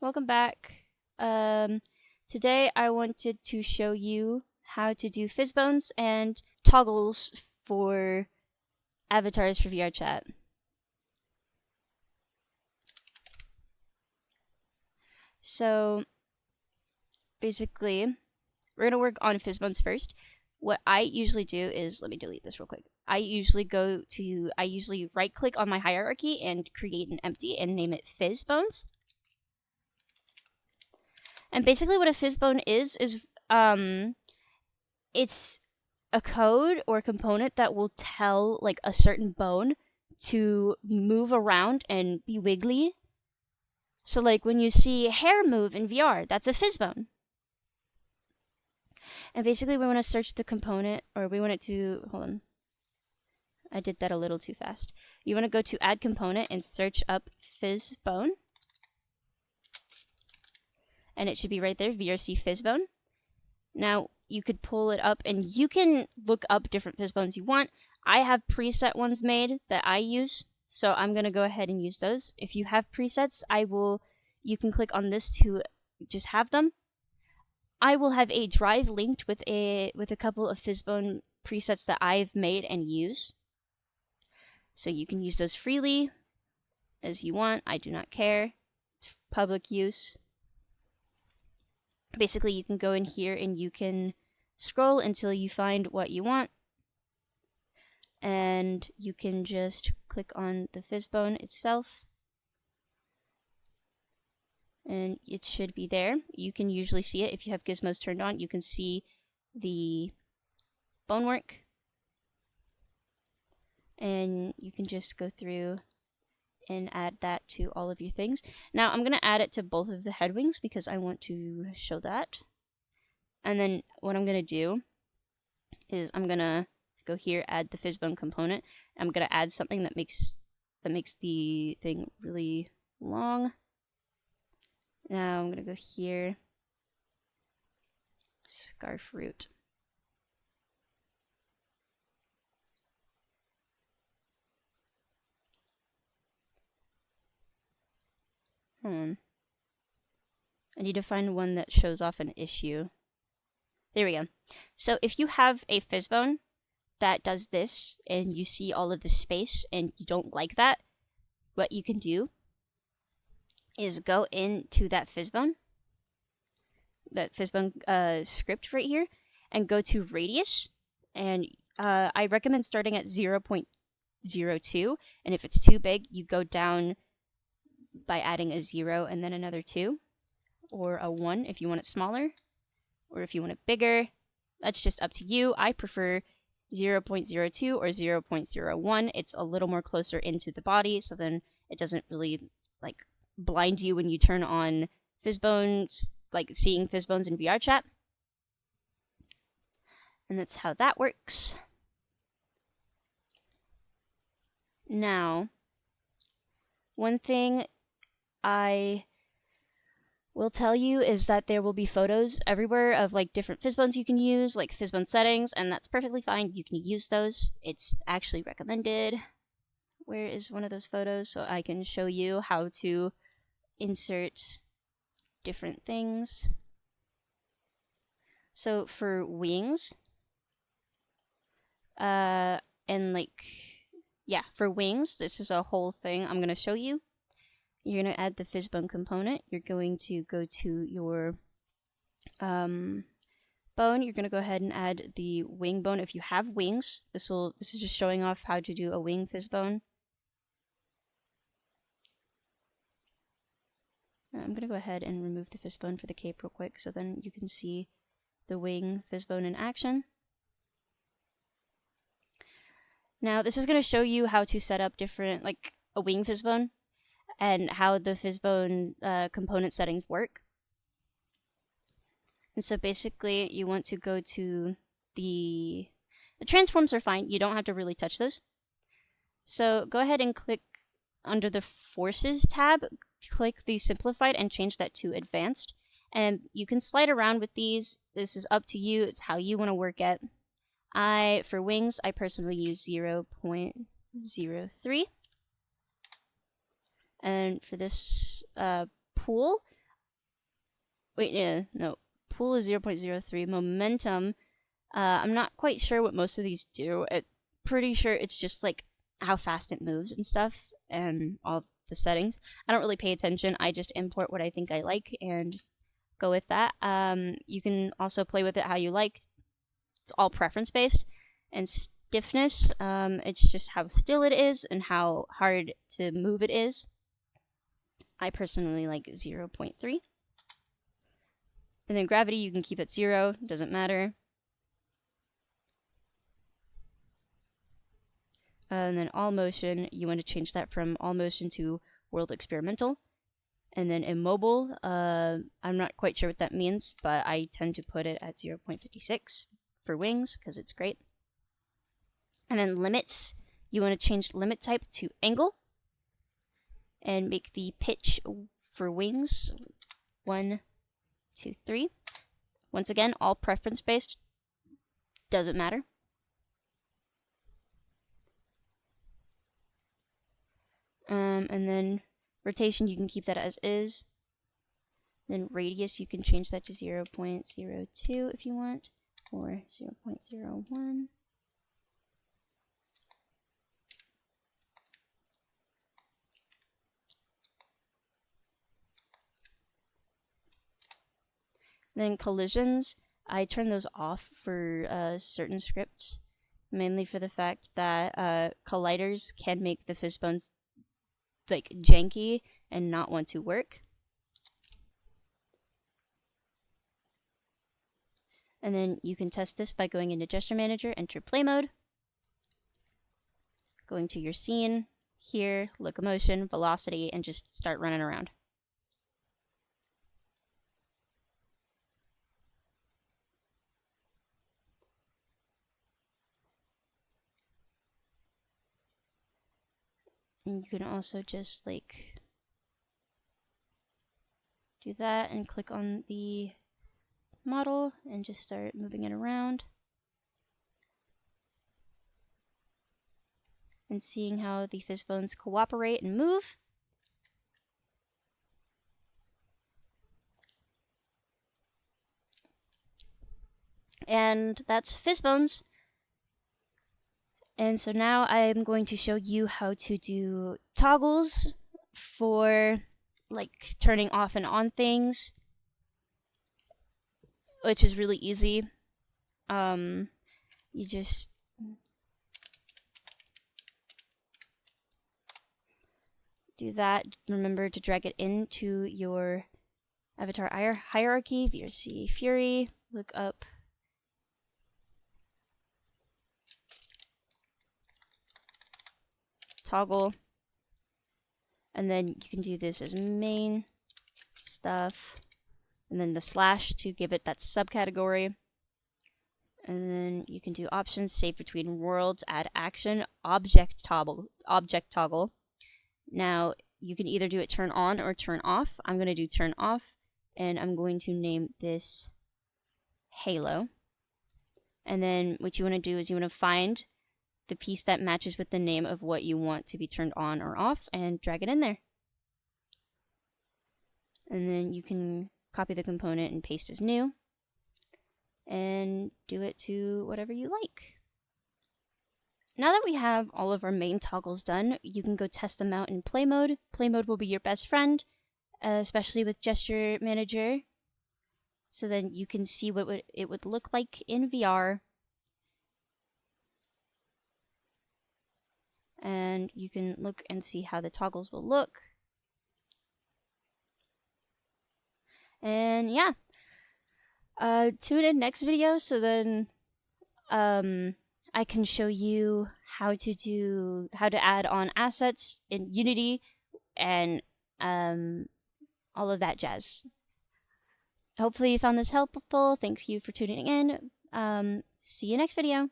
Welcome back. Today I wanted to show you how to do PhysBones and toggles for avatars for VR chat. So basically, we're going to work on PhysBones first. What I usually do is, let me delete this real quick. I usually right click on my hierarchy and create an empty and name it PhysBones. And basically what a PhysBone is it's a code or component that will tell like a certain bone to move around and be wiggly. So like when you see hair move in VR, that's a PhysBone. And basically we want to search the component, or we want it to, hold on. I did that a little too fast. You want to go to add component and search up PhysBone. And it should be right there, VRC PhysBone. Now, you could pull it up and you can look up different PhysBones you want. I have preset ones made that I use, so I'm going to go ahead and use those. If you have presets, you can click on this to just have them. I will have a drive linked with a couple of PhysBone presets that I've made and use. So you can use those freely as you want. I do not care. It's public use. Basically, you can go in here and you can scroll until you find what you want. And you can just click on the PhysBone itself. And it should be there. You can usually see it if you have gizmos turned on. You can see the bone work. And you can just go through and add that to all of your things. Now I'm going to add it to both of the head wings because I want to show that. And then what I'm going to do is I'm going to go here, add the PhysBone component. I'm going to add something that makes the thing really long. Now I'm going to go here, scarf root. I need to find one that shows off an issue. There we go. So if you have a PhysBone that does this and you see all of the space and you don't like that, what you can do is go into that PhysBone script right here and go to radius, and I recommend starting at 0.02, and if it's too big you go down by adding a 0 and then another 2, or a 1 if you want it smaller, or if you want it bigger. That's just up to you. I prefer 0.02 or 0.01. It's a little more closer into the body, so then it doesn't really like blind you when you turn on PhysBones, like seeing PhysBones in VR chat. And that's how that works. Now, one thing I will tell you is that there will be photos everywhere of like different PhysBones you can use, like PhysBone settings, and that's perfectly fine. You can use those. It's actually recommended. Where is one of those photos so I can show you how to insert different things? So for wings, for wings, this is a whole thing I'm going to show you. You're going to add the PhysBone component. You're going to go to your bone. You're going to go ahead and add the wing bone. If you have wings, this is just showing off how to do a wing PhysBone. I'm going to go ahead and remove the PhysBone for the cape real quick so then you can see the wing PhysBone in action. Now this is going to show you how to set up different, like a wing PhysBone, and how the PhysBone component settings work. And so basically you want to go to the transforms are fine. You don't have to really touch those. So go ahead and click under the forces tab, click the simplified and change that to advanced. And you can slide around with these. This is up to you. It's how you want to work it. For wings, I personally use 0.03. And for this pool, Wait, yeah, no. Pool is 0.03. Momentum, I'm not quite sure what most of these do. Pretty sure it's just like how fast it moves and stuff, and all the settings. I don't really pay attention. I just import what I think I like and go with that. You can also play with it how you like. It's all preference based. And stiffness, it's just how still it is and how hard to move it is. I personally like 0.3. And then gravity, you can keep at 0, doesn't matter. And then all motion, you want to change that from all motion to world experimental. And then immobile, I'm not quite sure what that means, but I tend to put it at 0.56 for wings because it's great. And then limits, you want to change limit type to angle and make the pitch for wings 1, 2, 3. Once again, all preference based, doesn't matter. And then rotation, you can keep that as is. Then radius, you can change that to 0.02 if you want, or 0.01. Then collisions, I turn those off for certain scripts, mainly for the fact that colliders can make the PhysBones like janky and not want to work. And then you can test this by going into Gesture Manager, enter play mode, going to your scene, here, locomotion, velocity, and just start running around. And you can also just like do that and click on the model and just start moving it around and seeing how the PhysBones cooperate and move. And that's PhysBones. And so now I'm going to show you how to do toggles for like turning off and on things, which is really easy. You just do that. Remember to drag it into your avatar hierarchy, VRC Fury, look up toggle, and then you can do this as main stuff, and then the slash to give it that subcategory, and then you can do options, save between worlds, add action, object toggle. Now you can either do it turn on or turn off. I'm going to do turn off, and I'm going to name this Halo. And then what you want to do is you want to find the piece that matches with the name of what you want to be turned on or off and drag it in there. And then you can copy the component and paste as new and do it to whatever you like. Now that we have all of our main toggles done, you can go test them out in play mode. Play mode will be your best friend, especially with Gesture Manager. So then you can see what it would look like in VR. And you can look and see how the toggles will look. And yeah, tune in next video so then I can show you how to add on assets in Unity and all of that jazz. Hopefully you found this helpful. Thank you for tuning in. See you next video.